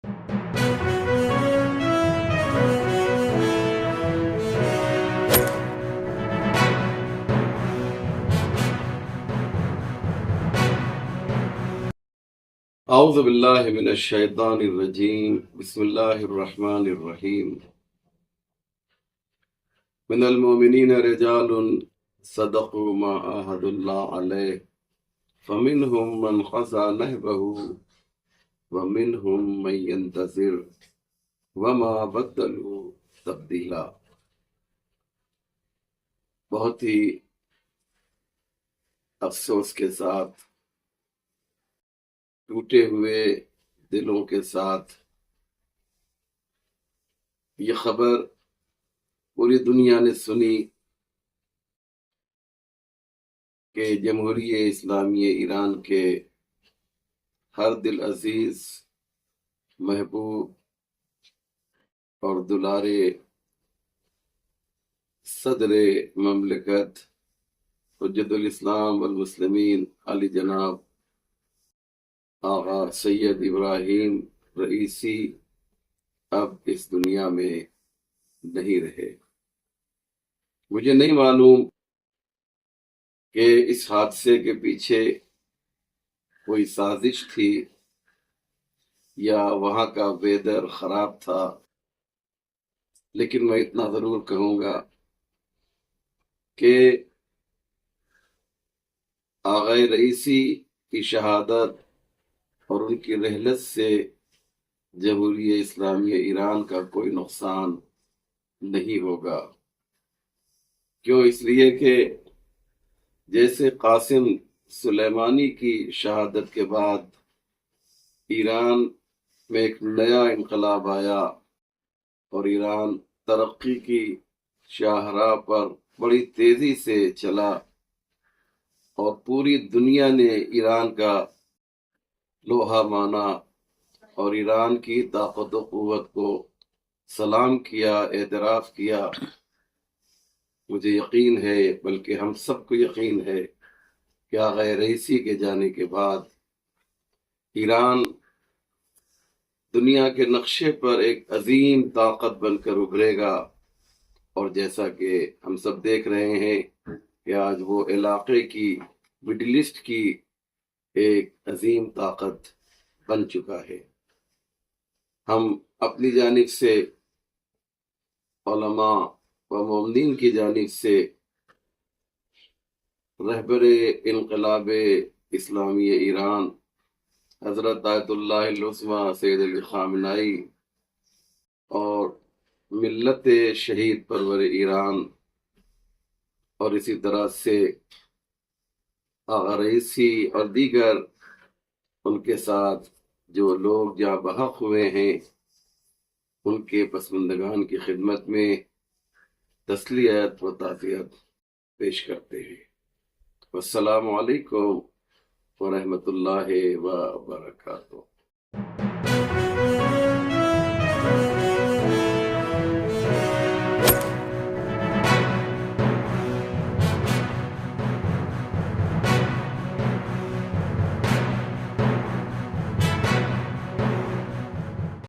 اعوذ باللہ من الشیطان الرجیم، بسم اللہ الرحمن الرحیم۔ من المؤمنین رجال صدقوا ما عاہدوا اللہ علیہ فمنہم من قضى نحبہ ومنہم من ينتظر وما بدلوا تبدیلا۔ بہت ہی افسوس کے ساتھ، ٹوٹے ہوئے دلوں کے ساتھ یہ خبر پوری دنیا نے سنی کہ جمہوریہ اسلامی ایران کے ہر دل عزیز، محبوب اور دلارے صدر مملکت حجت الاسلام والمسلمین علی جناب آغا سید ابراہیم رئیسی اب اس دنیا میں نہیں رہے۔ مجھے نہیں معلوم کہ اس حادثے کے پیچھے کوئی سازش تھی یا وہاں کا ویدر خراب تھا، لیکن میں اتنا ضرور کہوں گا کہ آغا رئیسی کی شہادت اور ان کی رحلت سے جمہوریہ اسلامی ایران کا کوئی نقصان نہیں ہوگا۔ کیوں؟ اس لیے کہ جیسے قاسم سلیمانی کی شہادت کے بعد ایران میں ایک نیا انقلاب آیا اور ایران ترقی کی شاہراہ پر بڑی تیزی سے چلا اور پوری دنیا نے ایران کا لوہا مانا اور ایران کی طاقت و قوت کو سلام کیا، اعتراف کیا۔ مجھے یقین ہے، بلکہ ہم سب کو یقین ہے کہ آغا رئیسی کے جانے کے بعد ایران دنیا کے نقشے پر ایک عظیم طاقت بن کر ابھرے گا، اور جیسا کہ ہم سب دیکھ رہے ہیں کہ آج وہ علاقے کی، مڈل ایسٹ کی ایک عظیم طاقت بن چکا ہے۔ ہم اپنی جانب سے، علماء و مومنین کی جانب سے، رہبر انقلاب اسلامی ایران حضرت آیت اللہ العظمیٰ سید علی خامنائی اور ملت شہید پرور ایران اور اسی طرح سے آغا رئیسی اور دیگر ان کے ساتھ جو لوگ جاں بحق ہوئے ہیں، ان کے پسماندگان کی خدمت میں تسلیت و تعزیت پیش کرتے ہیں۔ والسلام علیکم ورحمۃ اللہ وبرکاتہ۔